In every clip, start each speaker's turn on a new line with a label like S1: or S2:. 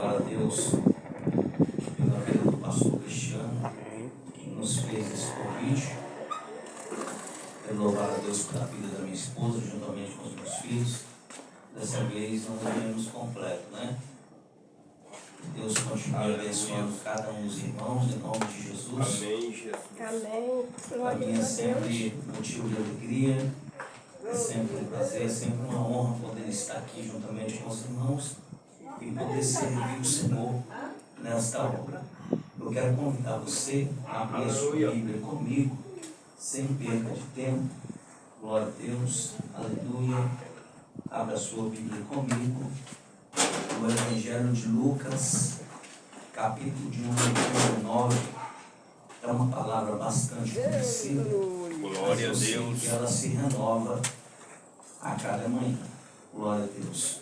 S1: a Deus pela vida do pastor Cristiano, que nos fez esse convite. Quero louvar a Deus pela vida da minha esposa, juntamente com os meus filhos. Dessa vez nós viemos completo, né? Deus continue abençoando cada um dos irmãos, em nome de Jesus.
S2: Amém, Jesus.
S3: Amém.
S1: Para mim é sempre motivo de alegria, é sempre um prazer, é sempre uma honra poder estar aqui juntamente com os irmãos e poder servir o Senhor nesta obra. Eu quero convidar você a abrir a sua Bíblia comigo, sem perda de tempo. Glória a Deus, aleluia. Abra a sua Bíblia comigo, no Evangelho de Lucas, capítulo de número 19. É uma palavra bastante conhecida.
S2: Glória a Deus.
S1: Que ela se renova a cada manhã. Glória a Deus.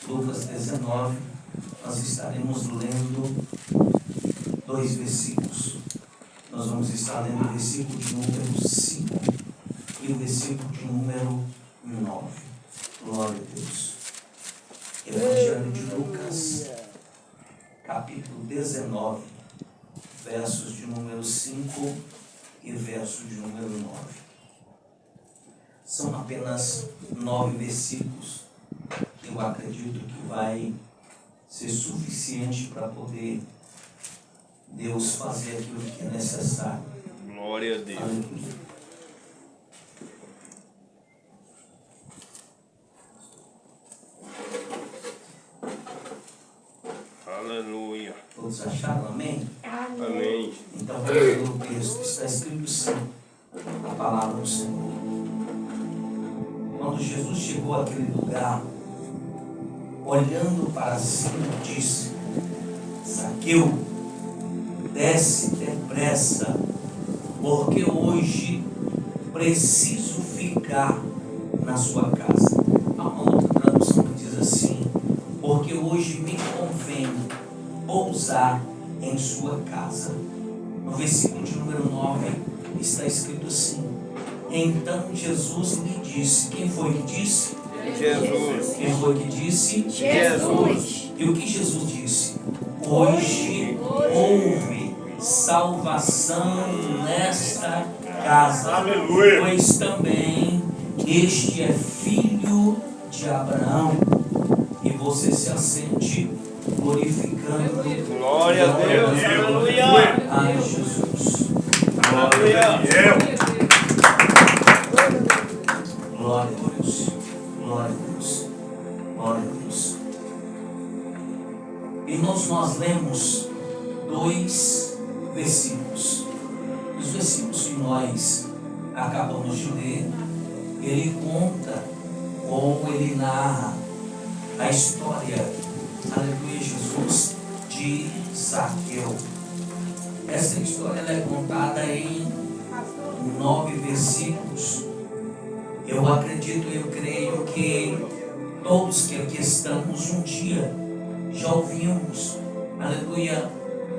S1: Lucas 19, nós estaremos lendo 2 versículos. Nós vamos estar lendo o versículo de número 5 e o versículo de número 9. Glória a Deus. Evangelho de Lucas, capítulo 19, versos de número 5 e verso de número 9. São apenas 9 versículos. Eu acredito que vai ser suficiente para poder Deus fazer aquilo que é necessário.
S2: Glória a Deus.
S1: Aleluia.
S2: Aleluia.
S1: Todos acharam? Amém?
S2: Amém.
S1: Então vamos ler o texto. Está escrito assim, a palavra do Senhor. Quando Jesus chegou àquele lugar, olhando para cima, disse: Zaqueu, desce depressa, porque hoje preciso ficar na sua casa. Há uma outra tradução que diz assim: porque hoje me convém pousar em sua casa. No versículo de número 9 está escrito assim: então Jesus lhe disse. Quem foi que disse?
S2: Jesus.
S1: Quem foi que disse?
S2: Jesus.
S1: E o que Jesus disse? Hoje houve salvação nesta casa.
S2: Aleluia.
S1: Pois também este é filho de Abraão. E você se assente glorificando.
S2: Glória a Deus. Aleluia.
S1: Ai, Jesus.
S2: Aleluia.
S1: Glória a Deus. Glória a Deus. Glória a Deus. Irmãos, nós lemos 2 versículos. Os versículos que nós acabamos de ler, ele conta ou ele narra a história, aleluia, Jesus, de Zaqueu. Essa história ela é contada em 9 versículos. Eu acredito, eu creio que todos que aqui estamos um dia já ouvimos, aleluia,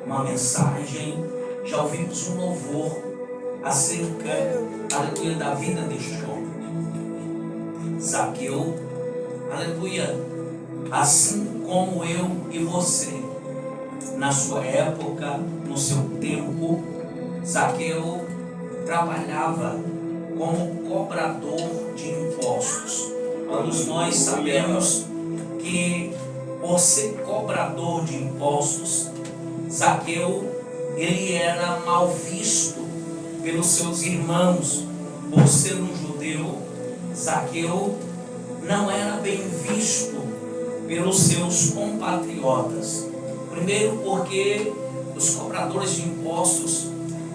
S1: uma mensagem, já ouvimos um louvor acerca, aleluia, da vida deste homem. Zaqueu, aleluia, assim como eu e você, na sua época, no seu tempo, Zaqueu trabalhava como cobrador de impostos. Todos nós sabemos que, por ser cobrador de impostos, Zaqueu, ele era mal visto pelos seus irmãos. Por ser um judeu, Zaqueu não era bem visto pelos seus compatriotas. Primeiro porque os cobradores de impostos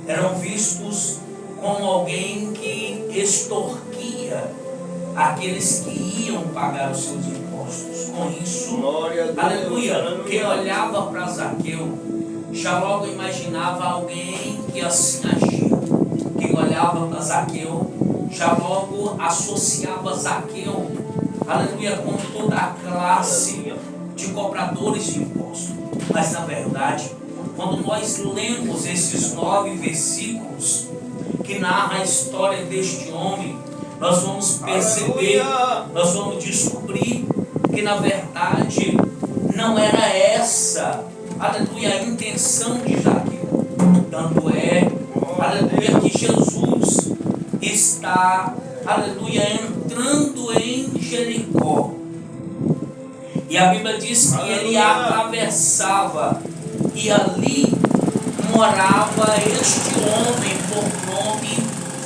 S1: eram vistos como alguém que extorquia aqueles que iam pagar os seus impostos. Com isso, aleluia, quem olhava para Zaqueu já logo imaginava alguém que assim agia. Quem olhava para Zaqueu já logo associava Zaqueu, aleluia, com toda a classe de cobradores de impostos. Mas na verdade, quando nós lemos esses 9 versículos que narram a história deste homem, nós vamos perceber, nós vamos descobrir que na verdade não era essa, aleluia, a intenção de Zaqueu. Tanto é, aleluia, que Jesus está, aleluia, entrando em Jericó. E a Bíblia diz que ele atravessava, e ali morava este homem por nome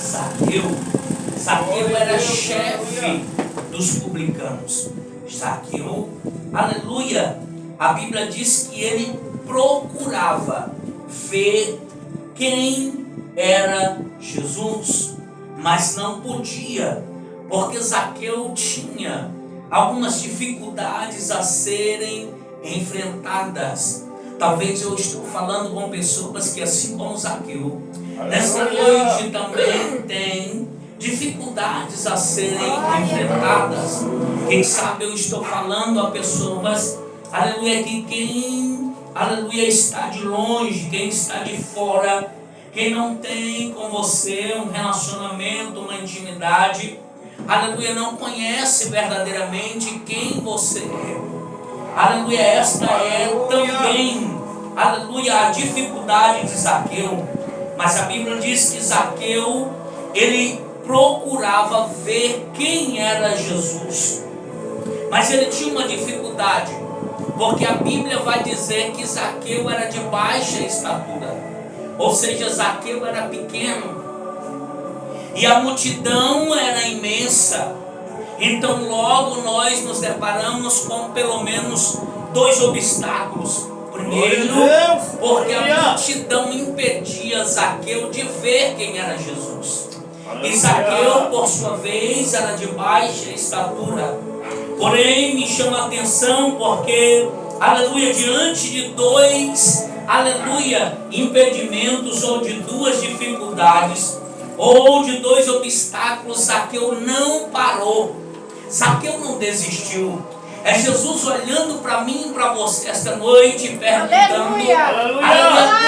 S1: Zaqueu. Zaqueu era chefe dos publicanos. Zaqueu, aleluia, a Bíblia diz que ele procurava ver quem era Jesus, mas não podia, porque Zaqueu tinha algumas dificuldades a serem enfrentadas. Talvez eu estou falando com pessoas que, assim como Zaqueu, nesta noite também tem dificuldades a serem enfrentadas. Quem sabe eu estou falando a pessoas, aleluia, que quem, aleluia, está de longe, quem está de fora, quem não tem com você um relacionamento, uma intimidade, aleluia, não conhece verdadeiramente quem você é. Aleluia, esta é também, aleluia, a dificuldade de Zaqueu. Mas a Bíblia diz que Zaqueu, ele procurava ver quem era Jesus. Mas ele tinha uma dificuldade, porque a Bíblia vai dizer que Zaqueu era de baixa estatura. Ou seja, Zaqueu era pequeno. E a multidão era imensa. Então logo nós nos deparamos com pelo menos dois obstáculos. Primeiro, porque a multidão impedia Zaqueu de ver quem era Jesus. E Zaqueu, por sua vez, era de baixa estatura. Porém, me chama a atenção porque, aleluia, diante de dois, aleluia, impedimentos ou de duas dificuldades, ou de dois obstáculos, Zaqueu não parou. Zaqueu não desistiu. É Jesus olhando para mim e para você esta noite, perguntando: aleluia,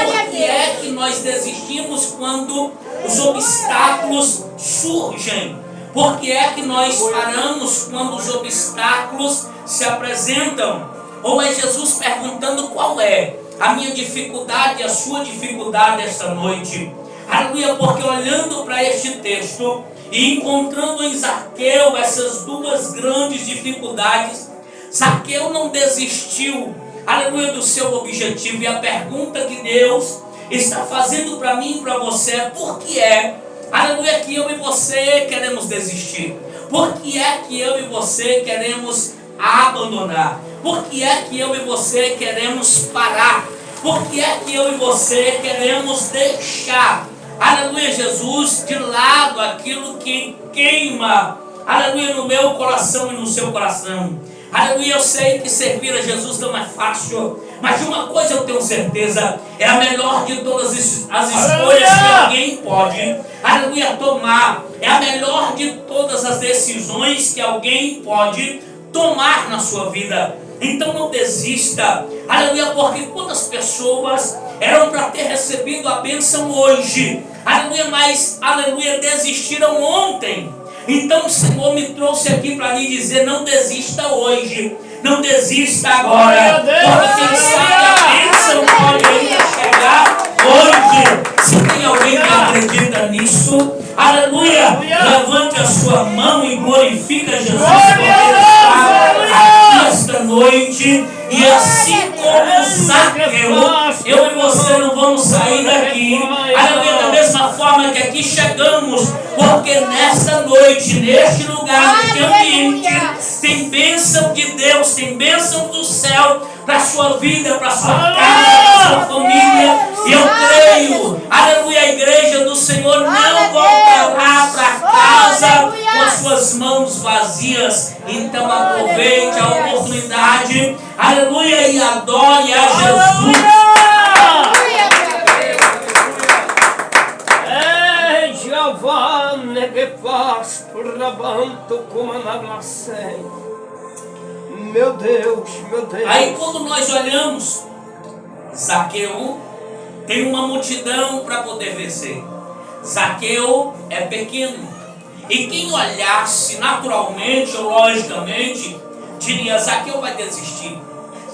S1: por que é que nós desistimos quando os obstáculos surgem? Por que é que nós paramos quando os obstáculos se apresentam? Ou é Jesus perguntando qual é a minha dificuldade e a sua dificuldade esta noite? Aleluia, porque olhando para este texto e encontrando em Zaqueu essas duas grandes dificuldades, Zaqueu não desistiu, aleluia, do seu objetivo. E a pergunta que Deus está fazendo para mim e para você é: por que é, aleluia, que eu e você queremos desistir? Por que é que eu e você queremos abandonar? Por que é que eu e você queremos parar? Por que é que eu e você queremos deixar, aleluia, Jesus, de lado aquilo que queima, aleluia, no meu coração e no seu coração? Aleluia, eu sei que servir a Jesus não é fácil, mas de uma coisa eu tenho certeza: é a melhor de todas as escolhas que alguém pode, aleluia, tomar. É a melhor de todas as decisões que alguém pode tomar na sua vida. Então não desista, aleluia, porque quantas pessoas eram para ter recebido a bênção hoje, aleluia, mas, aleluia, desistiram ontem. Então o Senhor me trouxe aqui para lhe dizer: não desista hoje, não desista agora, porque quem sabe a bênção pode ainda chegar hoje. Se tem alguém que acredita nisso, aleluia, levante a sua mão e glorifica Jesus por ele estar aqui esta noite. E assim como Zaqueu, eu e você não vamos sair daqui, aleluia, da mesma forma que aqui chegamos, porque nesta noite, neste lugar, neste ambiente, tem bênção de Deus, tem bênção do céu para a sua vida, para a sua casa, para a sua família. E eu creio, aleluia, a igreja do Senhor não voltará para casa com as suas mãos vazias. Então aproveite a oportunidade, aleluia, e adore a Jesus.
S2: Meu Deus, meu Deus.
S1: Aí quando nós olhamos, Zaqueu tem uma multidão para poder vencer. Zaqueu é pequeno. E quem olhasse naturalmente ou logicamente diria: Zaqueu vai desistir.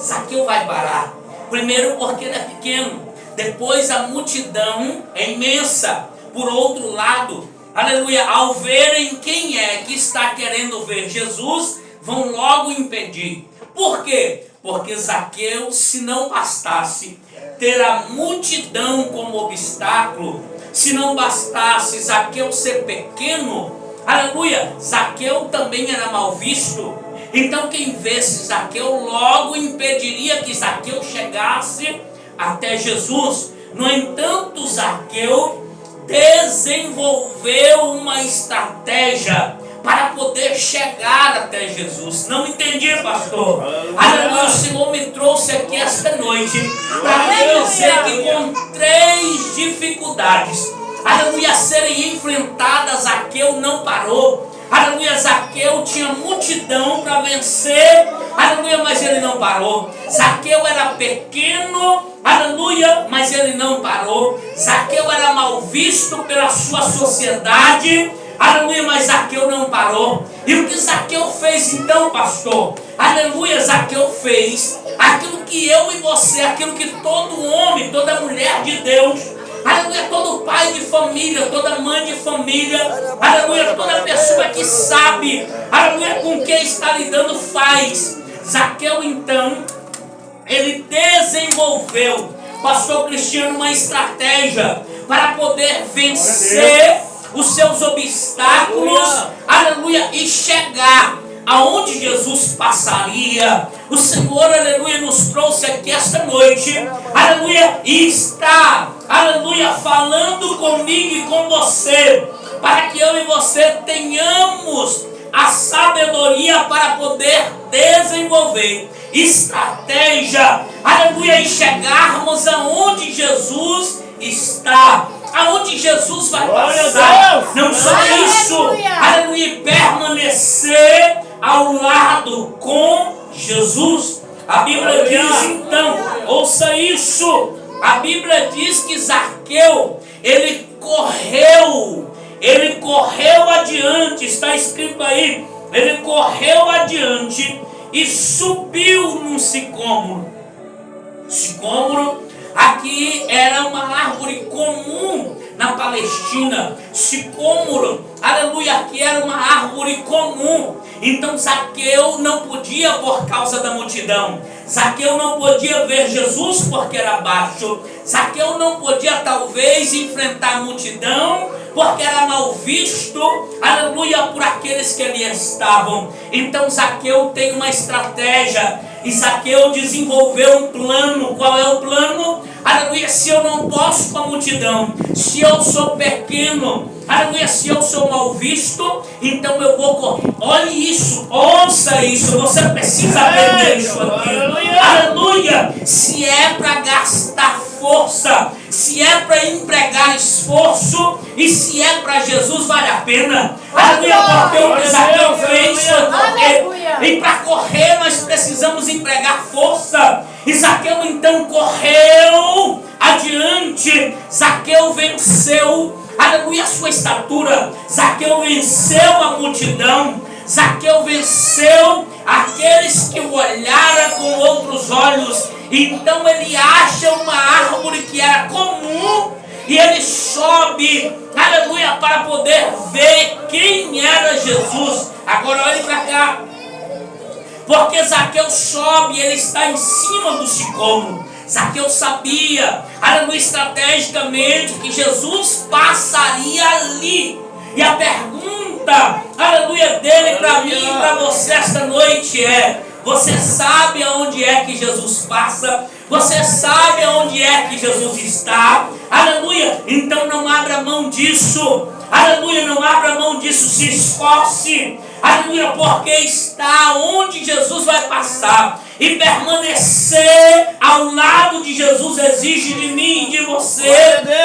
S1: Zaqueu vai parar. Primeiro porque ele é pequeno. Depois a multidão é imensa. Por outro lado, aleluia, ao verem quem é que está querendo ver Jesus, vão logo impedir. Por quê? Porque Zaqueu, se não bastasse ter a multidão como obstáculo, se não bastasse Zaqueu ser pequeno, aleluia, Zaqueu também era mal visto. Então quem vesse Zaqueu logo impediria que Zaqueu chegasse até Jesus. No entanto, Zaqueu desenvolveu uma estratégia para poder chegar até Jesus. Não entendi, pastor. Aleluia, o Senhor me trouxe aqui esta noite para me dizer que com 3 dificuldades, aleluia, a serem enfrentadas, Zaqueu não parou. Aleluia, Zaqueu tinha multidão para vencer, aleluia, mas ele não parou. Zaqueu era pequeno, aleluia, mas ele não parou. Zaqueu era mal visto pela sua sociedade, aleluia, mas Zaqueu não parou. E o que Zaqueu fez então, pastor? Aleluia, Zaqueu fez aquilo que eu e você, aquilo que todo homem, toda mulher de Deus, aleluia, todo pai de família, toda mãe de família, aleluia, toda pessoa que sabe, aleluia, com quem está lidando faz. Zaqueu então, ele desenvolveu, pastor Cristiano, uma estratégia para poder vencer os seus obstáculos, aleluia, e chegar aonde Jesus passaria. O Senhor, aleluia, nos trouxe aqui esta noite, aleluia, e está, aleluia, falando comigo e com você, para que eu e você tenhamos a sabedoria para poder desenvolver estratégia, aleluia, e chegarmos aonde Jesus está, aonde Jesus vai passar. Não só isso, aleluia, permanecer ao lado com Jesus. A Bíblia diz então, ouça isso, a Bíblia diz que Zaqueu, ele correu adiante, está escrito aí, ele correu adiante e subiu num sicômoro. Sicômoro aqui era uma árvore comum na Palestina. Sicômoro, aleluia, aqui era uma árvore comum. Então Zaqueu não podia por causa da multidão. Zaqueu não podia ver Jesus porque era baixo. Zaqueu não podia talvez enfrentar a multidão porque era mal visto, aleluia, por aqueles que ali estavam. Então Zaqueu tem uma estratégia, e Zaqueu desenvolveu um plano. Qual é o plano? Aleluia, se eu não posso com a multidão, se eu sou pequeno, aleluia, se eu sou mal visto, então eu vou correr. Olhe isso, ouça isso, você precisa aprender isso aqui. Aleluia, se é para gastar força, se é para empregar esforço, e se é para Jesus, vale a pena. Aleluia, porque o que Zaqueu fez foi correr. E para correr nós precisamos empregar força. E Zaqueu então correu adiante. Zaqueu venceu, aleluia, a sua estatura. Zaqueu venceu a multidão. Zaqueu venceu aqueles que o olharam com outros olhos. Então ele acha uma árvore que era comum e ele sobe, aleluia, para poder ver quem era Jesus. Agora olhe para cá, porque Zaqueu sobe, ele está em cima do sicômoro. Zaqueu sabia, aleluia, estrategicamente, que Jesus passaria ali. E a pergunta, aleluia, dele para mim e para você esta noite é: você sabe aonde é que Jesus passa? Você sabe aonde é que Jesus está? Aleluia, então não abra mão disso. Aleluia, não abra mão disso, se esforce. Aleluia, porque está onde Jesus vai passar. E permanecer ao lado de Jesus exige de mim e de você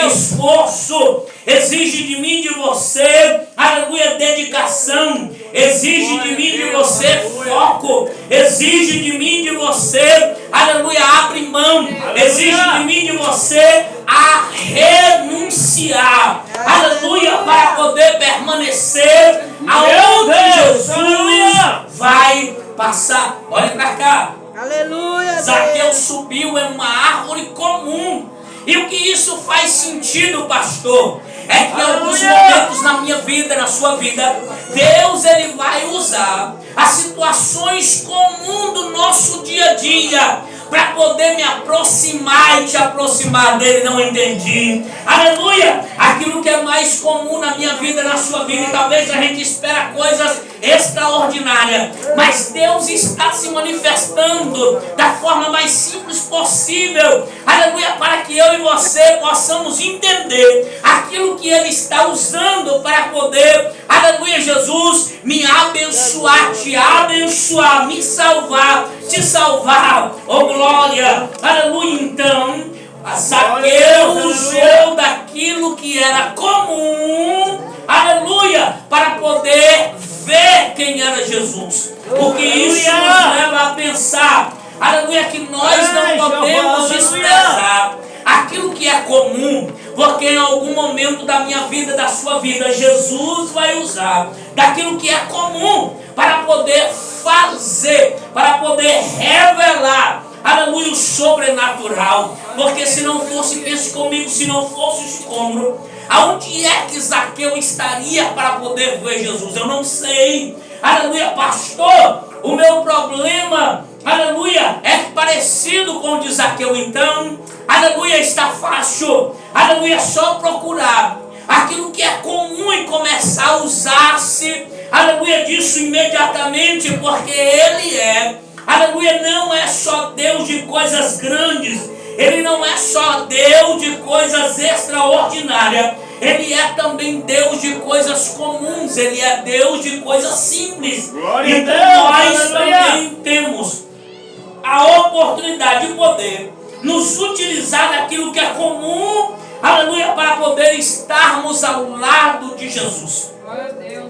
S1: esforço. Exige de mim e de você, aleluia, dedicação. Exige de mim e de você foco. Exige de mim e de você, aleluia, abre mão. Exige de mim e de você a renunciar. Aleluia, para poder permanecer aonde Jesus vai passar. Olha para cá.
S3: Aleluia.
S1: subiu em uma árvore comum. E o que isso faz sentido, pastor? É que em alguns momentos na minha vida, na sua vida, Deus ele vai usar as situações comuns do nosso dia a dia para poder me aproximar e te aproximar dele. Não entendi. Aleluia! Aquilo que é mais comum na minha vida, na sua vida, e talvez a gente espera coisas extraordinárias, mas Deus está se manifestando da forma mais simples possível. Aleluia! Para que eu e você possamos entender aquilo que ele está usando para poder, aleluia, Jesus, me abençoar, te abençoar, me salvar, te salvar. Oh glória! Aleluia! Então, Zaqueu usou daquilo que era comum, aleluia, para poder ver quem era Jesus. Porque isso nos leva a pensar, aleluia, que nós não podemos desprezar aquilo que é comum, porque em algum momento da minha vida, da sua vida, Jesus vai usar daquilo que é comum para poder fazer, para poder revelar, aleluia, o sobrenatural. Porque se não fosse, pense comigo, se não fosse o sicômoro, aonde é que Zaqueu estaria para poder ver Jesus? Eu não sei. Aleluia, pastor, o meu problema, aleluia, é parecido com o de Zaqueu. Então, aleluia, está fácil. Aleluia, é só procurar aquilo que é comum e começar a usar-se, aleluia, disso imediatamente, porque ele é, aleluia, não é só Deus de coisas grandes, ele não é só Deus de coisas extraordinárias, ele é também Deus de coisas comuns, ele é Deus de coisas simples. Então nós também temos a oportunidade de poder nos utilizar daquilo que é comum, aleluia, para poder estarmos ao lado de Jesus.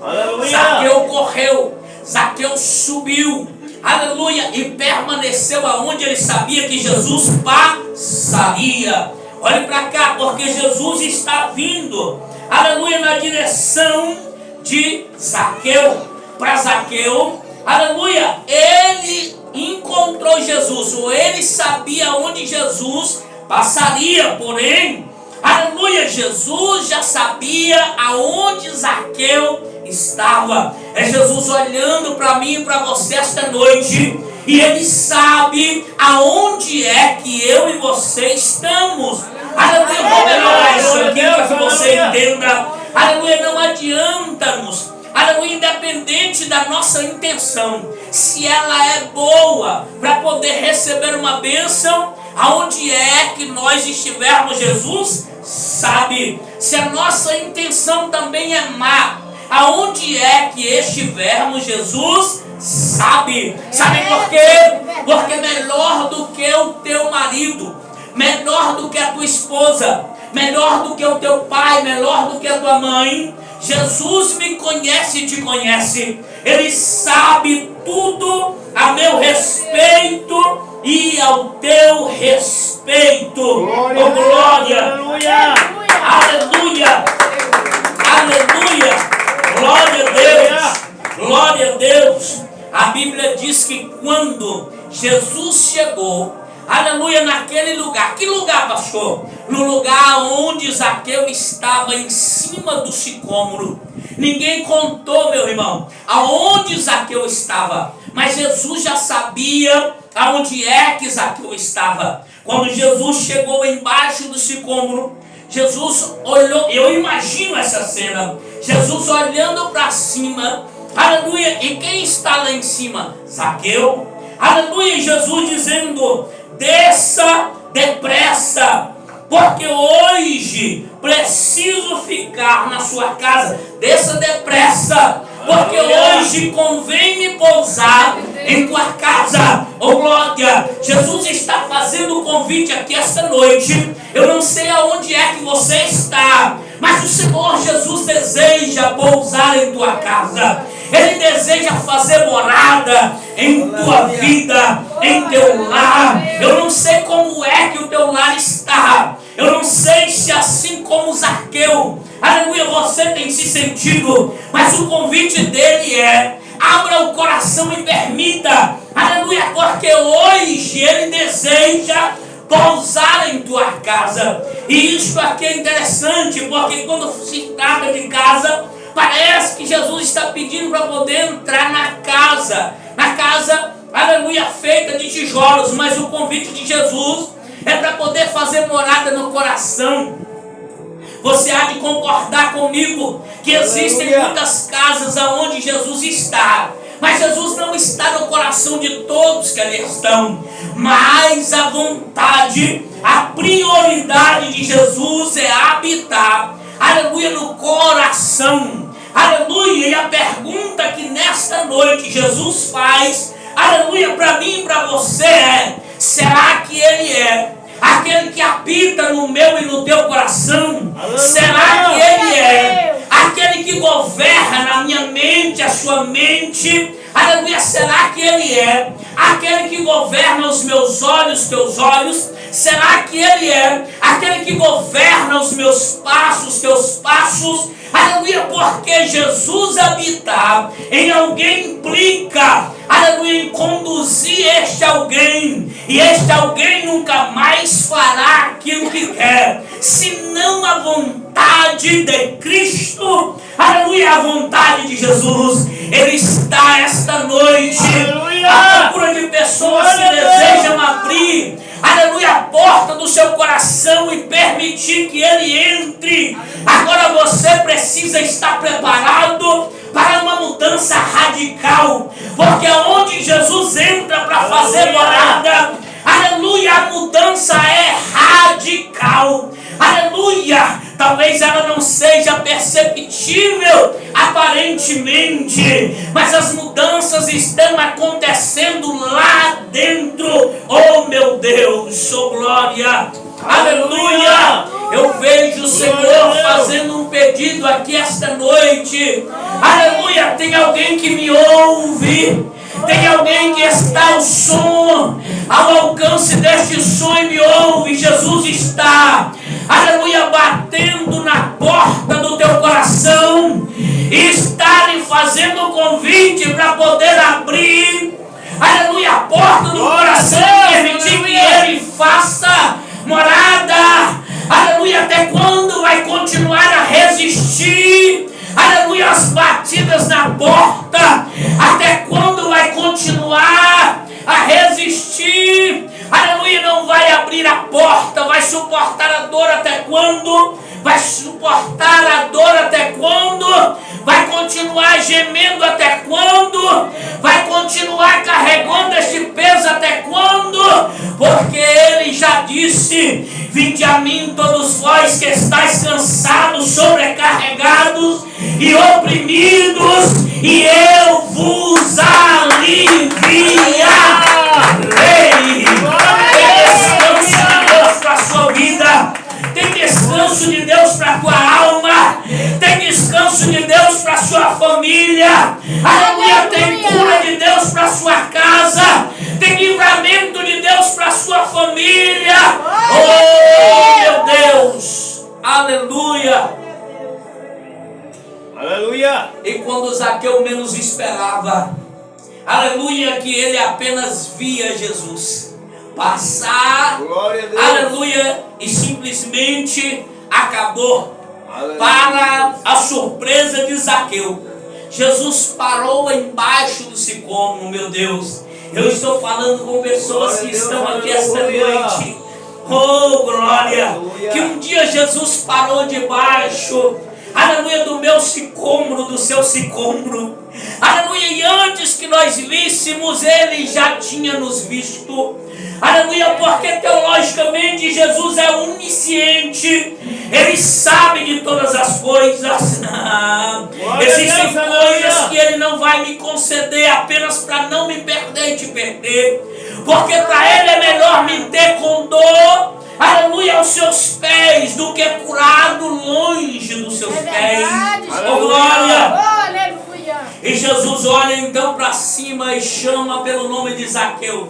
S1: Aleluia. Zaqueu correu, Zaqueu subiu, aleluia, e permaneceu aonde ele sabia que Jesus passaria. Olhe para cá, porque Jesus está vindo, aleluia, na direção de Zaqueu. Para Zaqueu, aleluia, ele encontrou Jesus, ou ele sabia onde Jesus passaria, porém, aleluia, Jesus já sabia aonde Zaqueu estava. É Jesus olhando para mim e para você esta noite, e ele sabe aonde é que eu e você estamos. Aleluia, vou melhorar isso aqui para que você entenda. Aleluia, não adianta-nos, aleluia, independente da nossa intenção, se ela é boa para poder receber uma bênção, aonde é que nós estivermos, Jesus sabe. Se a nossa intenção também é má, aonde é que estivermos, Jesus sabe. Sabe por quê? Porque melhor do que o teu marido, melhor do que a tua esposa, melhor do que o teu pai, melhor do que a tua mãe, Jesus me conhece e te conhece. Ele sabe tudo a meu respeito e ao teu respeito. Glória, oh, glória. Aleluia. Aleluia. Aleluia. Glória a Deus. Glória a Deus. A Bíblia diz que quando Jesus chegou, aleluia, naquele lugar. Que lugar, pastor? No lugar onde Zaqueu estava, em cima do sicômoro. Ninguém contou, meu irmão, aonde Zaqueu estava. Mas Jesus já sabia aonde é que Zaqueu estava. Quando Jesus chegou embaixo do sicômoro, Jesus olhou, eu imagino essa cena, Jesus olhando para cima, aleluia, e quem está lá em cima? Zaqueu, aleluia, Jesus dizendo: desça depressa, porque hoje preciso ficar na sua casa. Desça depressa, porque hoje convém me pousar em tua casa. Oh glória, Jesus está fazendo o convite aqui esta noite. Eu não sei aonde é que você está, mas o Senhor Jesus deseja pousar em tua casa. Ele deseja fazer morada em tua vida, em teu lar. Eu não sei como é que o teu lar está. Eu não sei se assim como Zaqueu, aleluia, você tem se sentido. Mas o convite dele é: abra o coração e permita Aleluia, porque hoje Ele deseja pousar em tua casa. E isso aqui é interessante, porque quando se trata de casa, parece que Jesus está pedindo para poder entrar na casa, aleluia, feita de tijolos, mas o convite de Jesus é para poder fazer morada no coração. Você há de concordar comigo que existem muitas casas aonde Jesus está, mas Jesus não está no coração de todos que ali estão. Mas a vontade, a prioridade de Jesus é habitar, aleluia, no coração. Aleluia, e a pergunta que nesta noite Jesus faz, aleluia, para mim e para você é: será que Ele é aquele que habita no meu e no teu coração? Aleluia. Será que Ele é aquele que governa na minha mente, a sua mente? Aleluia, será que Ele é aquele que governa os meus olhos, teus olhos? Será que Ele é aquele que governa os meus passos, teus passos? Aleluia, porque Jesus habitar em alguém implica, aleluia, em conduzir este alguém. E este alguém nunca mais fará aquilo que quer, senão a vontade de Cristo. Aleluia, a vontade de Jesus. Ele está esta noite, aleluia, à procura de pessoas que desejam abrir, aleluia, a porta do seu coração e permitir que Ele entre. Agora você precisa estar preparado para uma mudança radical, porque onde Jesus entra para fazer morada, aleluia, a mudança é radical. Aleluia, talvez ela não seja perceptível aparentemente, mas as mudanças estão acontecendo lá dentro. Oh meu Deus, oh glória, aleluia. Eu vejo o Senhor fazendo um pedido aqui esta noite. Aleluia, tem alguém que me ouve? Tem alguém que está ao som, ao alcance deste som e me ouve? Jesus está, aleluia, batendo na porta do teu coração e está lhe fazendo um convite para poder abrir, aleluia, a porta do coração e permitir que Ele faça morada. Aleluia, até quando vai continuar a resistir? Aleluia, as batidas na porta. Até quando vai continuar a resistir? Aleluia, não vai abrir a porta. Vai suportar a dor até quando? Vai suportar a dor até quando? Vai continuar gemendo até quando? Vai continuar carregando este peso até quando? Porque Ele já disse: vinde a mim todos vós que estáis cansados, sobrecarregados e oprimidos, e eu vos aliviarei. Tem descanso de Deus para a sua vida. Tem descanso de Deus para a tua alma. Tem descanso de Deus para a sua família. Aleluia, tem cura de Deus para a sua casa. Tem livramento de Deus para a sua família. Oh meu Deus, aleluia.
S2: Aleluia.
S1: E quando Zaqueu menos esperava, aleluia, que ele apenas via Jesus passar, aleluia, e simplesmente acabou. Aleluia. Para a surpresa de Zaqueu, Jesus parou embaixo do sicômoro. Meu Deus, eu estou falando com pessoas que estão aqui esta noite. Oh glória, aleluia. Que um dia Jesus parou debaixo, aleluia, do meu sicômoro, do seu sicômoro. Aleluia, e antes que nós víssemos, Ele já tinha nos visto. Aleluia, porque teologicamente Jesus é onisciente. Ele sabe de todas as coisas. Existem coisas que Ele não vai me conceder apenas para não me perder e te perder. Porque para Ele é melhor me ter com dor, aleluia, aos seus pés, do que curado longe dos seus pés. Oh glória!
S3: Aleluia!
S1: E Jesus olha então para cima e chama pelo nome de Zaqueu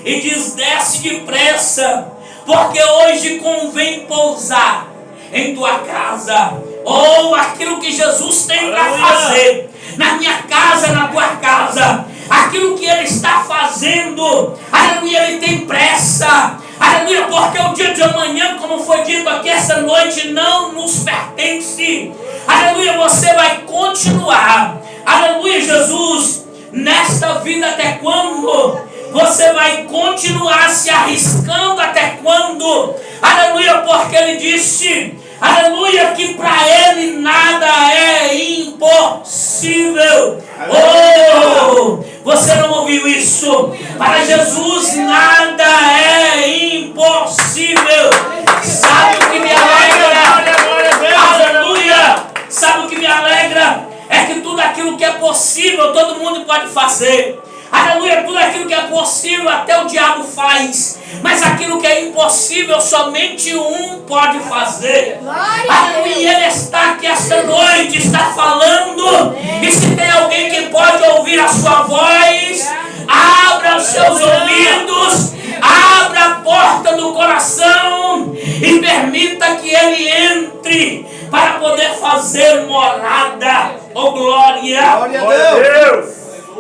S1: e diz: desce depressa, porque hoje convém pousar em tua casa. ou aquilo que Jesus tem para fazer na minha casa, na tua casa, aquilo que Ele está fazendo, aleluia, Ele tem pressa, aleluia, porque o dia de amanhã, como foi dito aqui, essa noite não nos pertence, aleluia, você vai continuar, aleluia, Jesus, nesta vida até quando? Você vai continuar se arriscando até quando? Aleluia, porque Ele disse, aleluia, que para Ele nada é impossível. Oh, você não ouviu isso? Para Jesus nada é impossível. Sabe o que me alegra? Aleluia. Sabe o que me alegra? É que tudo aquilo que é possível, todo mundo pode fazer. Aleluia, tudo aquilo que é possível até o diabo faz, mas aquilo que é impossível somente um pode fazer. Aleluia, Ele está aqui esta noite, está falando, e se tem alguém que pode ouvir a sua voz, abra os seus ouvidos, abra a porta do coração e permita que Ele entre para poder fazer morada. Oh glória!
S2: Glória a Deus!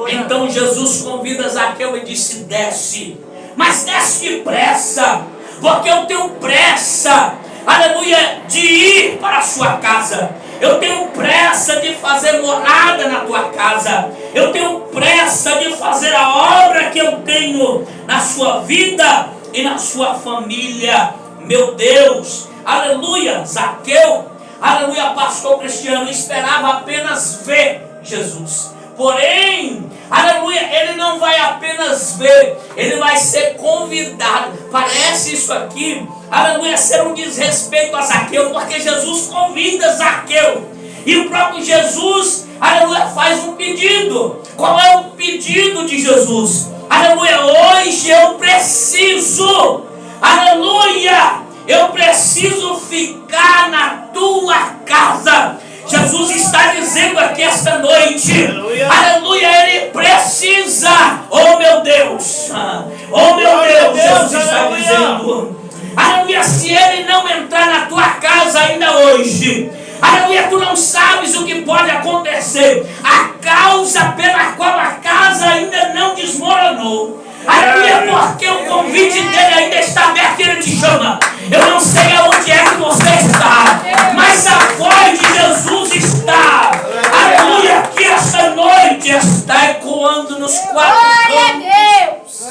S1: Então Jesus convida Zaqueu e disse, desce, mas desce depressa, porque eu tenho pressa, aleluia, de ir para a sua casa, eu tenho pressa de fazer morada na tua casa, eu tenho pressa de fazer a obra que eu tenho na sua vida e na sua família. Meu Deus, aleluia, Zaqueu, aleluia, pastor Cristiano, esperava apenas ver Jesus. Porém, aleluia, ele não vai apenas ver, ele vai ser convidado. Parece isso aqui, aleluia, ser um desrespeito a Zaqueu, porque Jesus convida Zaqueu. E o próprio Jesus, aleluia, faz um pedido. Qual é o pedido de Jesus? Aleluia, hoje eu preciso, aleluia, eu preciso ficar na tua casa. Jesus está dizendo aqui esta noite, aleluia, Ele precisa, oh meu Deus, Jesus está dizendo, aleluia, se Ele não entrar na tua casa ainda hoje, aleluia, tu não sabes o que pode acontecer, a causa pela qual a casa ainda não desmoronou. Aleluia, porque o convite dele ainda está aberto e ele te chama. Eu não sei aonde é que você está, mas a voz de Jesus está, aleluia, que esta noite está ecoando nos quatro cantos.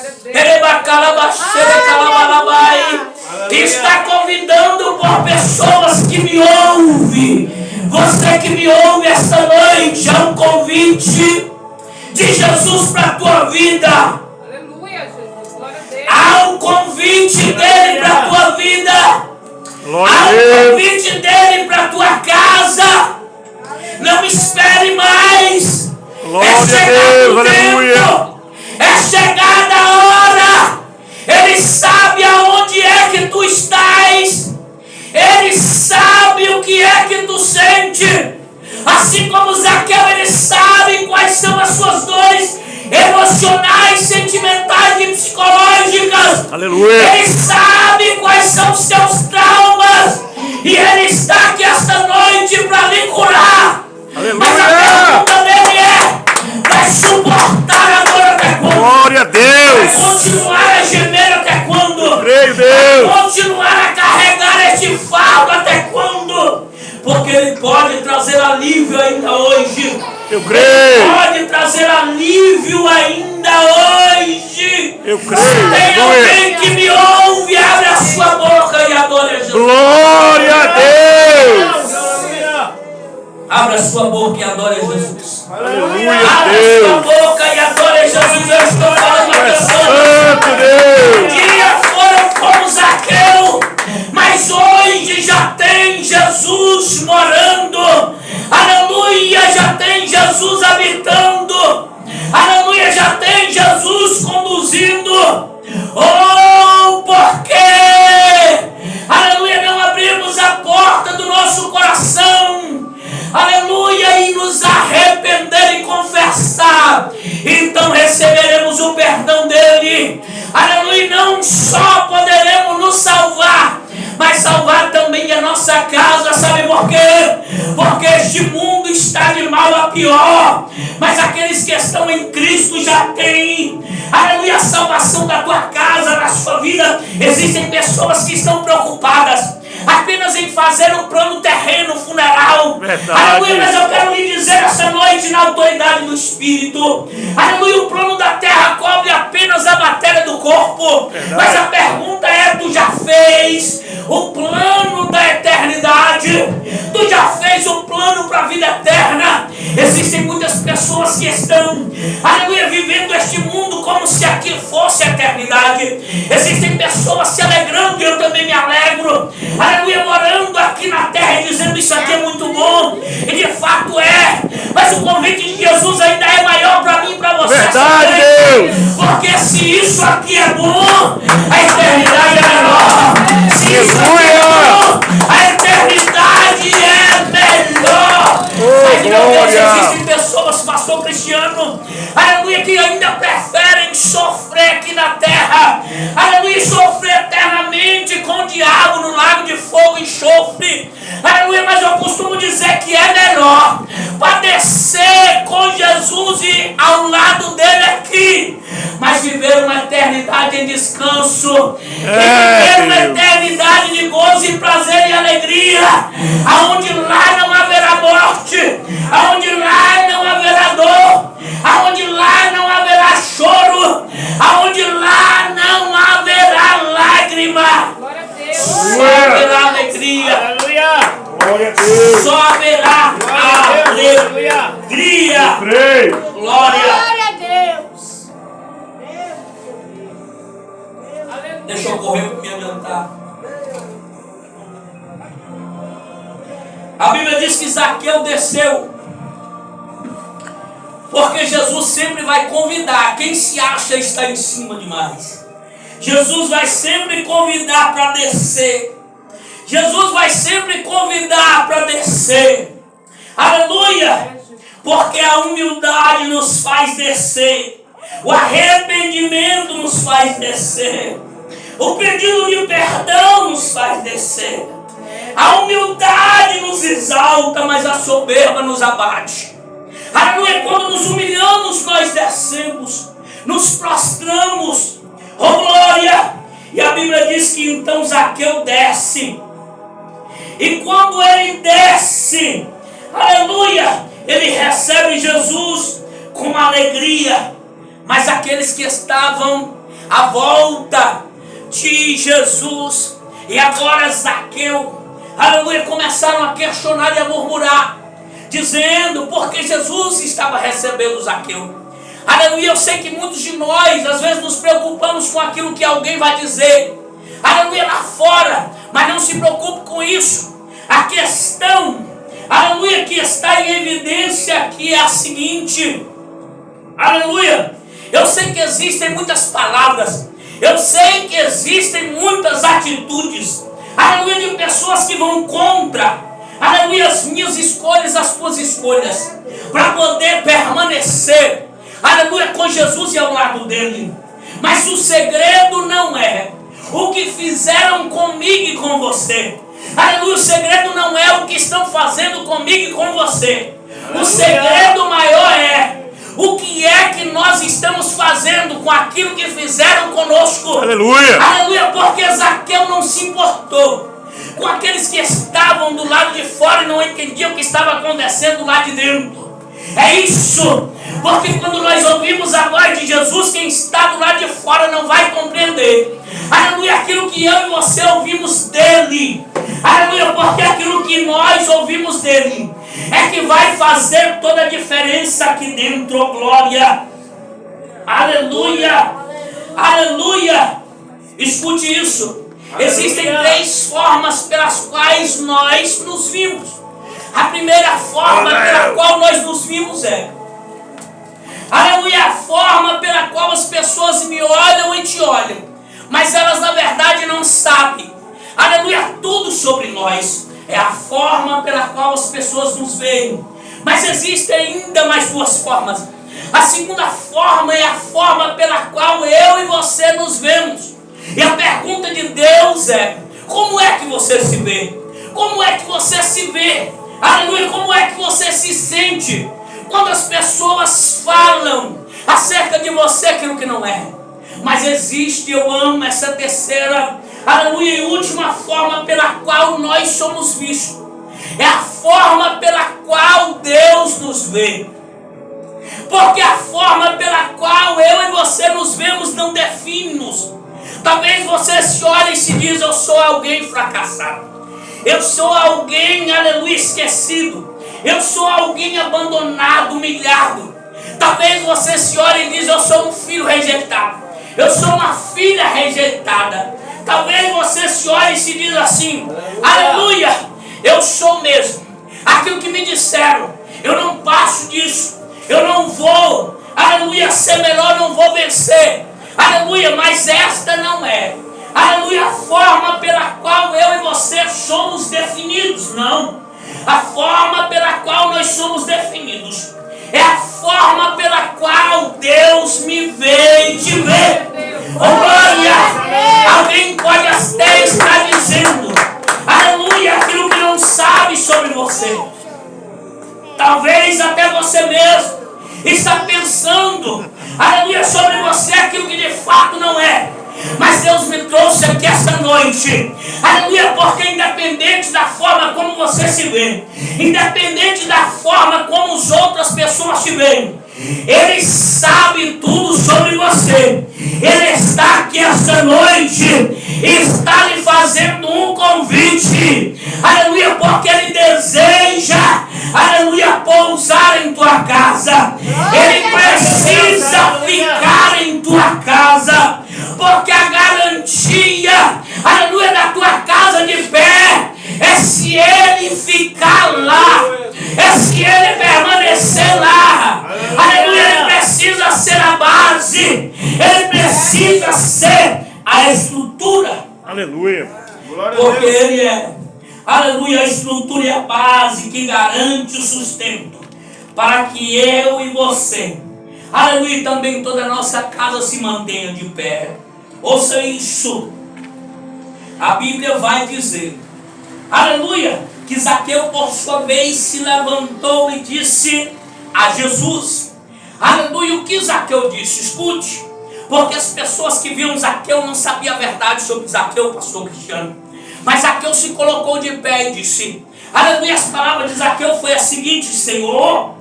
S1: Está convidando por pessoas que me ouvem. Você que me ouve esta noite, é um convite de Jesus para a tua vida. Há um convite dele para a tua vida. Há um convite dele para a tua casa. Não espere mais. É chegado o tempo. É chegada a hora. Ele sabe aonde é que tu estás. Ele sabe o que é que tu sente. Assim como Zaqueu, ele sabe quais são as suas dores emocionais, sentimentais e psicológicas.
S3: Aleluia.
S1: Ele sabe quais são os seus traumas. E Ele está aqui esta noite para lhe curar.
S3: Aleluia.
S1: Mas a pergunta dele é: vai suportar a dor até quando?
S3: Glória a Deus.
S1: Vai continuar a gemer até quando?
S3: Creio, Deus.
S1: Vai continuar a carregar este fardo até quando? Porque Ele pode trazer alívio ainda hoje.
S3: Eu creio.
S1: Ele pode trazer alívio ainda hoje.
S3: Eu creio.
S1: Se tem alguém que me ouve, abre a sua boca e adore a Jesus.
S3: Glória a Deus.
S1: Abra a sua boca e adore a Jesus.
S3: Aleluia,
S1: Abra a
S3: Deus.
S1: sua boca e adore a Jesus. Eu estou falando a pessoa.
S3: Santo Deus.
S1: Dias foram como Zaqueu, mas hoje já tem Jesus morando. Aleluia, já tem Jesus habitando. Aleluia, já tem Jesus conduzindo. Oh, por quê? Aleluia, não abrimos a porta do nosso coração. Aleluia, e nos arrepender e confessar. Então receberemos o perdão dele. Aleluia, não nossa casa, sabe por quê? Porque este mundo está de mal a pior, mas aqueles que estão em Cristo já têm, aleluia, a salvação da tua casa, da sua vida. Existem pessoas que estão preocupadas apenas em fazer um plano terreno, funeral. Aleluia, mas eu quero lhe dizer essa noite, na autoridade do Espírito, aleluia, o plano da terra cobre apenas a matéria do corpo. Mas a pergunta é: tu já fez o plano da eternidade? Tu já fez o plano para a vida eterna? Existem muitas pessoas que estão, aleluia, vivendo este mundo como se aqui fosse a eternidade. Existem pessoas se alegrando, e eu também me alegro, aleluia, morando aqui na terra e dizendo: isso aqui é muito bom. E de fato é, mas o convite de Jesus ainda é maior para mim e para você.
S3: Verdade, Deus.
S1: Porque se isso aqui é bom, a eternidade é melhor. Se isso aqui é bom, a eternidade é melhor. Mas, meu Deus, existem pessoas, pastor Cristiano, aleluia, que ainda preferem sofrer aqui na terra, aleluia, sofrer eternamente com o diabo no lago de fogo e enxofre, aleluia. Mas eu costumo dizer que é melhor padecer com Jesus e ao lado dele aqui, mas viver uma eternidade em descanso, viver uma eternidade de gozo e prazer e alegria, aonde lá não haverá morte, aonde lá não haverá dor, aonde lá não haverá choro, aonde lá não haverá lágrima, só haverá alegria,
S3: Glória a Deus.
S1: só haverá alegria. Glória
S4: a Deus.
S1: Deixa eu correr para me adiantar. A Bíblia diz que Zaqueu desceu, porque Jesus sempre vai convidar quem se acha estar em cima demais. Jesus vai sempre convidar para descer. Jesus vai sempre convidar para descer. Aleluia! Porque a humildade nos faz descer. O arrependimento nos faz descer. O pedido de perdão nos faz descer. A humildade nos exalta, mas a soberba nos abate. Aleluia! Quando nos humilhamos, nós descemos, nos prostramos. Oh, glória! E a Bíblia diz que então Zaqueu desce. E quando ele desce, aleluia, ele recebe Jesus com alegria. Mas aqueles que estavam à volta de Jesus, e agora Zaqueu, aleluia, começaram a questionar e a murmurar, dizendo: porque Jesus estava recebendo Zaqueu. Aleluia, eu sei que muitos de nós às vezes nos preocupamos com aquilo que alguém vai dizer, aleluia, lá fora, mas não se preocupe com isso. A questão, aleluia, que está em evidência aqui é a seguinte: aleluia, eu sei que existem muitas palavras, eu sei que existem muitas atitudes, aleluia, de pessoas que vão contra, aleluia, as minhas escolhas, as tuas escolhas, para poder permanecer, aleluia, com Jesus e ao lado dele. Mas o segredo não é o que fizeram comigo e com você. Aleluia, o segredo não é o que estão fazendo comigo e com você. O segredo maior é o que é que nós estamos fazendo com aquilo que fizeram conosco.
S3: Aleluia.
S1: Aleluia, porque Zaqueu não se importou com aqueles que estavam do lado de fora e não entendiam o que estava acontecendo lá de dentro. É isso, porque quando nós ouvimos a voz de Jesus, quem está do lado de fora não vai compreender. Aleluia, aquilo que eu e você ouvimos dele. Aleluia, porque aquilo que nós ouvimos dele é que vai fazer toda a diferença aqui dentro. Glória. Aleluia. Aleluia. Escute isso. Existem 3 formas pelas quais nós nos vimos. A primeira forma pela qual nós nos vimos é, aleluia, a forma pela qual as pessoas me olham e te olham, mas elas na verdade não sabem, aleluia, tudo sobre nós. É a forma pela qual as pessoas nos veem. Mas existem ainda mais 2 formas. A segunda forma é a forma pela qual eu e você nos vemos. E a pergunta de Deus é: como é que você se vê? como é que você se vê? Aleluia, como é que você se sente quando as pessoas falam acerca de você aquilo que não é? Mas existe, eu amo essa terceira, aleluia, e última forma pela qual nós somos vistos. É a forma pela qual Deus nos vê. Porque a forma pela qual eu e você nos vemos não define-nos. Talvez você se olhe e se diz: eu sou alguém fracassado. Eu sou alguém, aleluia, esquecido. Eu sou alguém abandonado, humilhado. Talvez você se olhe e diz: eu sou um filho rejeitado. Eu sou uma filha rejeitada. Talvez você se olhe e se diz assim: aleluia, eu sou mesmo. Aquilo que me disseram, eu não passo disso. Eu não vou, aleluia, ser melhor, não vou vencer. Aleluia, mas esta não é, aleluia, a forma pela qual eu e você somos definidos. Não. A forma pela qual nós somos definidos é a forma pela qual Deus me vê e te vê. Olha, alguém pode até estar dizendo, aleluia, aquilo que não sabe sobre você. Talvez até você mesmo está pensando, aleluia, sobre você aquilo que de fato não é. Mas Deus me trouxe aqui essa noite, aleluia, porque independente da forma como você se vê, independente da forma como as outras pessoas te veem, Ele sabe tudo sobre você. Ele está aqui essa noite e está lhe fazendo um convite, aleluia, porque Ele deseja, aleluia, pousar em tua casa. Ele precisa ficar em tua casa, porque a garantia, aleluia, da tua casa de pé é se Ele ficar lá, é se Ele permanecer lá. Aleluia, Ele precisa ser a base, Ele precisa ser a estrutura.
S3: Aleluia.
S1: Porque Ele é, aleluia, a estrutura e a base que garante o sustento para que eu e você, aleluia, também toda a nossa casa se mantenha de pé. Ouça isso. A Bíblia vai dizer, aleluia, que Zaqueu por sua vez se levantou e disse a Jesus, aleluia, o que Zaqueu disse? Escute, porque as pessoas que viam Zaqueu não sabiam a verdade sobre Zaqueu, pastor Cristiano. Mas Zaqueu se colocou de pé e disse, aleluia, as palavras de Zaqueu foi a seguinte: Senhor,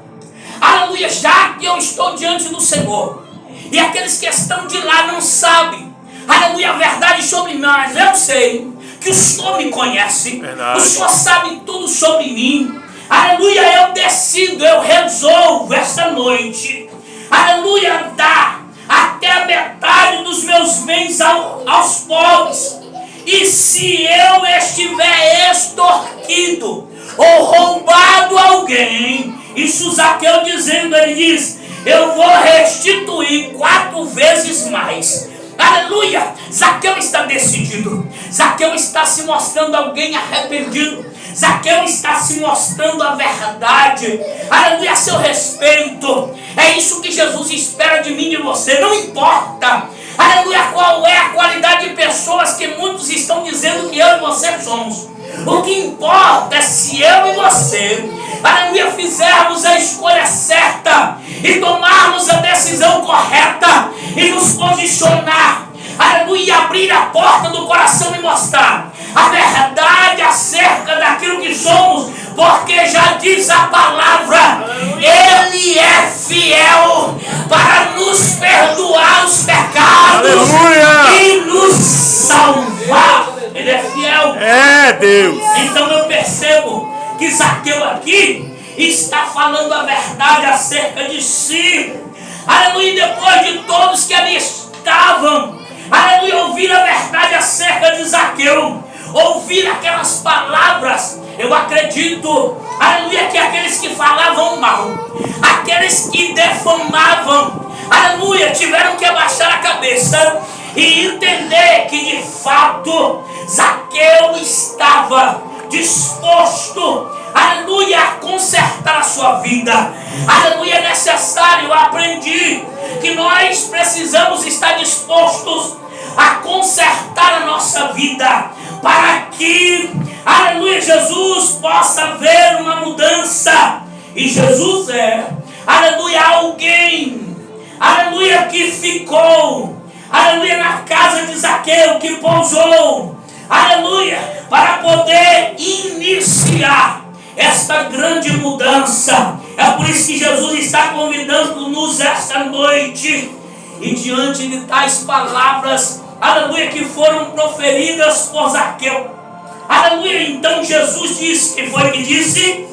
S1: aleluia, já que eu estou diante do Senhor, e aqueles que estão de lá não sabem, aleluia, a verdade sobre mim, mas eu sei que o Senhor me conhece. Verdade. O Senhor sabe tudo sobre mim. Aleluia, eu decido, eu resolvo esta noite, aleluia, dar até a metade dos meus bens aos pobres. E se eu estiver extorquido ou roubado alguém, isso Zaqueu dizendo, ele diz, eu vou restituir 4 vezes mais. Aleluia, Zaqueu está decidido. Zaqueu está se mostrando alguém arrependido. Zaqueu está se mostrando a verdade, aleluia, a seu respeito. É isso que Jesus espera de mim e de você. Não importa, aleluia, qual é a qualidade de pessoas que muitos estão dizendo que eu e você somos. O que importa é se eu e você, aleluia, fizermos a escolha certa e tomarmos a decisão correta e nos posicionar, aleluia, abrir a porta do coração e mostrar a verdade acerca daquilo que somos, porque já diz a palavra, Ele é fiel para nos perdoar os pecados, aleluia, e nos salvar. Ele é fiel.
S3: É Deus.
S1: Então eu percebo que Zaqueu aqui está falando a verdade acerca de si. Aleluia, depois de todos que ali estavam, aleluia, ouvir a verdade acerca de Zaqueu, ouvir aquelas palavras, eu acredito, aleluia, que aqueles que falavam mal, aqueles que defamavam, aleluia, tiveram que abaixar a cabeça e entender que de fato Zaqueu estava disposto, aleluia, a consertar a sua vida. Aleluia, é necessário, eu aprendi que nós precisamos estar dispostos a consertar a nossa vida, para que, aleluia, Jesus possa ver uma mudança. E Jesus é, aleluia, alguém, aleluia, que ficou, aleluia, na casa de Zaqueu, que pousou, aleluia, para poder iniciar esta grande mudança. É por isso que Jesus está convidando-nos esta noite. E diante de tais palavras, aleluia, que foram proferidas por Zaqueu, aleluia, então Jesus disse, quem foi que disse?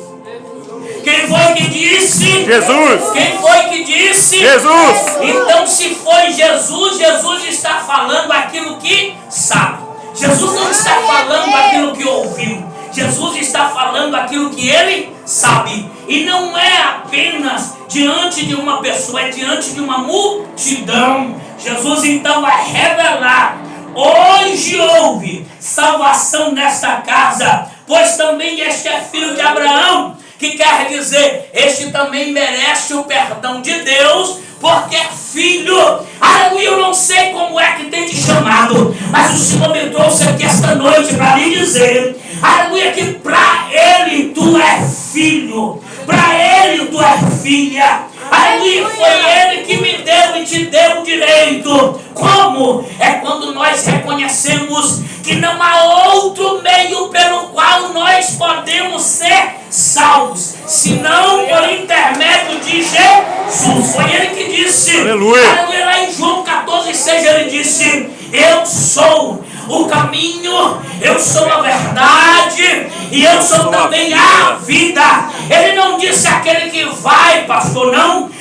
S1: Quem foi que disse?
S3: Jesus.
S1: Quem foi que disse?
S3: Jesus.
S1: Então, se foi Jesus, Jesus está falando aquilo que sabe. Jesus não está falando aquilo que ouviu. Jesus está falando aquilo que ele sabe. E não é apenas diante de uma pessoa, é diante de uma multidão. Jesus então vai revelar: hoje houve salvação nesta casa, pois também este é filho de Abraão. Que quer dizer, este também merece o perdão de Deus, porque é filho. Aleluia, eu não sei como é que tem te chamado, mas o Senhor me trouxe aqui esta noite para lhe dizer, aleluia, que para Ele tu é filho, para Ele tu é filha. Aleluia, foi Ele que me deu e te deu o direito. Como? É quando nós reconhecemos que não há outro meio pelo qual nós podemos ser salvos, senão por intermédio de Jesus. Foi Ele que disse,
S3: aleluia,
S1: aleluia, lá em João 14,6 Ele disse: eu sou o caminho, eu sou a verdade e eu sou também a vida. Ele não disse aquele que vai, pastor, não.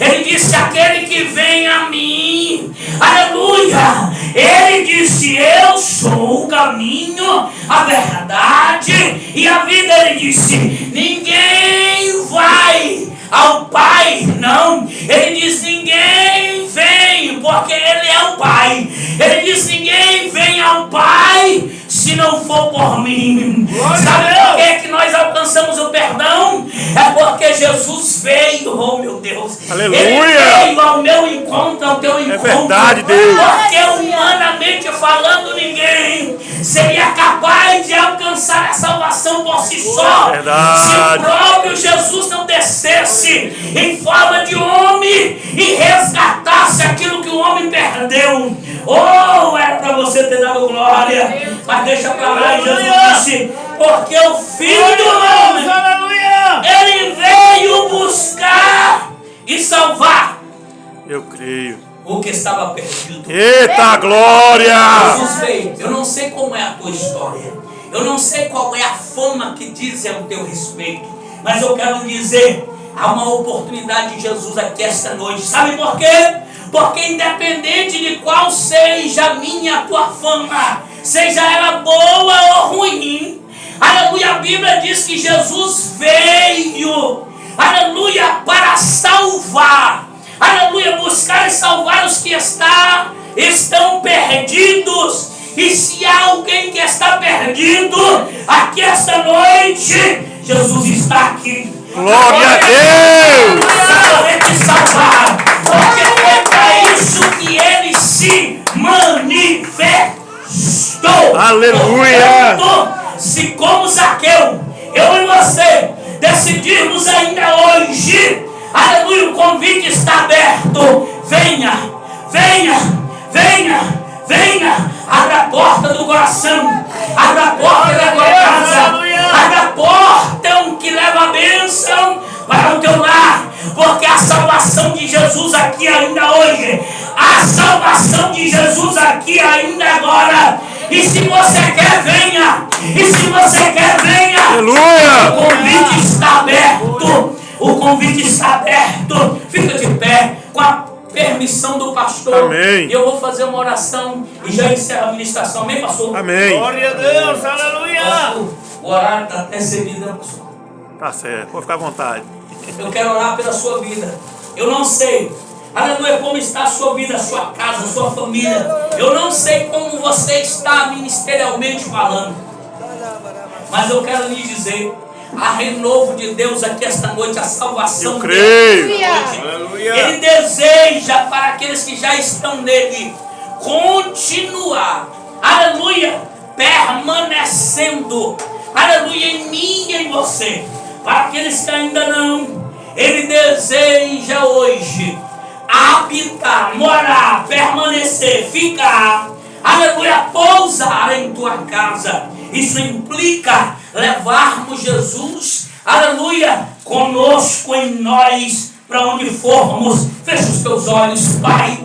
S1: Ele disse aquele que vem a mim. Aleluia. Ele disse: eu sou o caminho, a verdade e a vida. Ele disse: ninguém vai ao Pai, não. Ele diz: ninguém vem, porque Ele é o Pai. Ele diz: ninguém vem ao Pai se não for por mim. Sabe por que nós alcançamos o perdão? É porque Jesus veio, oh meu Deus.
S3: Aleluia.
S1: Ele veio ao meu encontro, ao teu encontro.
S3: É verdade, Deus.
S1: Porque humanamente falando, ninguém seria capaz de alcançar a salvação por si só.
S3: Verdade.
S1: Se o próprio Jesus não descesse em forma de homem e resgatasse aquilo que o homem perdeu. Oh, era para você ter dado glória, mas deixa para lá. E Jesus disse: porque o Filho do Homem, Ele veio buscar e salvar,
S3: eu creio,
S1: o que estava perdido.
S3: Eita glória!
S1: Jesus veio. Eu não sei como é a tua história, eu não sei qual é a fama que dizem a teu respeito, mas eu quero dizer, há uma oportunidade de Jesus aqui esta noite. Sabe por quê? Porque independente de qual seja a minha, a tua fama, seja ela boa ou ruim, aleluia, a Bíblia diz que Jesus veio, aleluia, para salvar, aleluia, buscar e salvar os que estão perdidos. E se há alguém que está perdido aqui esta noite, Jesus está aqui.
S3: Glória a Deus!
S1: Para te salvar, porque foi para isso que Ele se manifestou.
S3: Aleluia!
S1: Portanto, se como Zaqueu, eu e você decidirmos ainda hoje, aleluia, o convite está aberto. Venha, venha, venha, venha. Abra a porta do coração, abra a porta da tua casa, abra a porta que leva a bênção para o teu lar, porque a salvação de Jesus aqui ainda hoje, a salvação de Jesus aqui ainda agora. E se você quer, venha. E se você quer, venha.
S3: Aleluia!
S1: O convite está aberto. O convite está aberto. Fica de pé com a permissão do pastor.
S3: Amém.
S1: E eu vou fazer uma oração e já encerro a ministração. Amém, pastor?
S3: Amém.
S2: Glória a Deus, aleluia.
S1: Pastor, o horário está até servido, né, pastor?
S3: Tá certo, pode ficar à vontade.
S1: Eu quero orar pela sua vida. Eu não sei, aleluia, como está a sua vida, a sua casa, a sua família. Eu não sei como você está ministerialmente falando, mas eu quero lhe dizer: há renovo de Deus aqui esta noite, a salvação
S3: Eu creio.
S1: dele esta noite.
S2: Aleluia.
S1: Ele deseja para aqueles que já estão nele continuar, aleluia, permanecendo nascendo, aleluia, em mim e em você. Para aqueles que ainda não, Ele deseja hoje habitar, morar, permanecer, ficar, aleluia, pousar em tua casa. Isso implica levarmos Jesus, aleluia, conosco em nós, para onde formos. Fecha os teus olhos, Pai.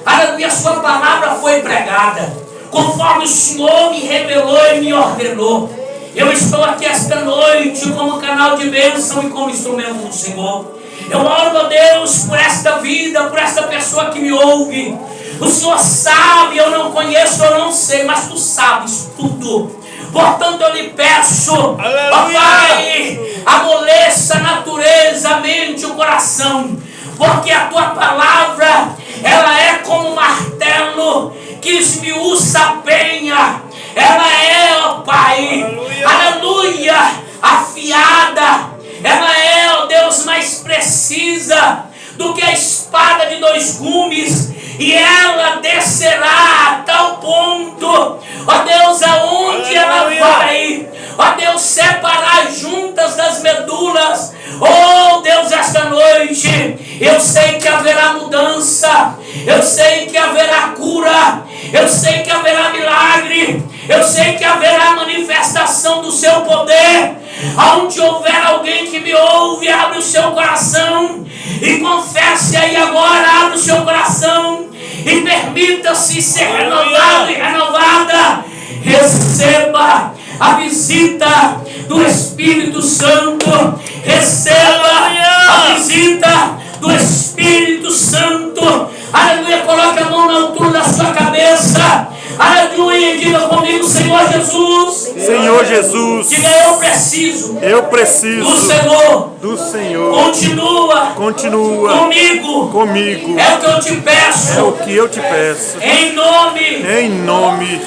S1: Aleluia, a sua palavra foi pregada, conforme o Senhor me revelou e me ordenou. Eu estou aqui esta noite como canal de bênção e como instrumento do Senhor. Eu oro, meu Deus, por esta vida, por esta pessoa que me ouve. O Senhor sabe, eu não conheço, eu não sei, mas Tu sabes tudo. Portanto, eu lhe peço, ó Pai, amoleça a natureza, a mente, o coração, porque a Tua palavra, ela é como um martelo que esmiuça a penha. Ela é, ó Pai, aleluia, afiada. Ela é, ó Deus, mais precisa do que a espada de 2 gumes. E ela descerá a tal ponto, ó Deus, aonde ela vai, ó Deus, separar juntas das medulas. Oh Deus, esta noite eu sei que haverá mudança, eu sei que haverá cura, eu sei que haverá milagre, eu sei que haverá manifestação do Seu poder. Aonde houver alguém que me ouve, abre o seu coração e confesse aí agora, abre o seu coração e permita-se ser renovado e renovada. Receba a visita do Espírito Santo, receba a visita do Espírito Santo. Aleluia, coloque a mão na altura da sua cabeça. Aleluia, diga comigo, Senhor Jesus.
S3: Senhor Jesus.
S1: Diga, eu preciso
S3: do Senhor.
S1: Continua comigo. É o que eu te peço. Em nome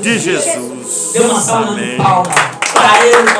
S3: de Jesus.
S1: Dê uma salva de palmas para Ele.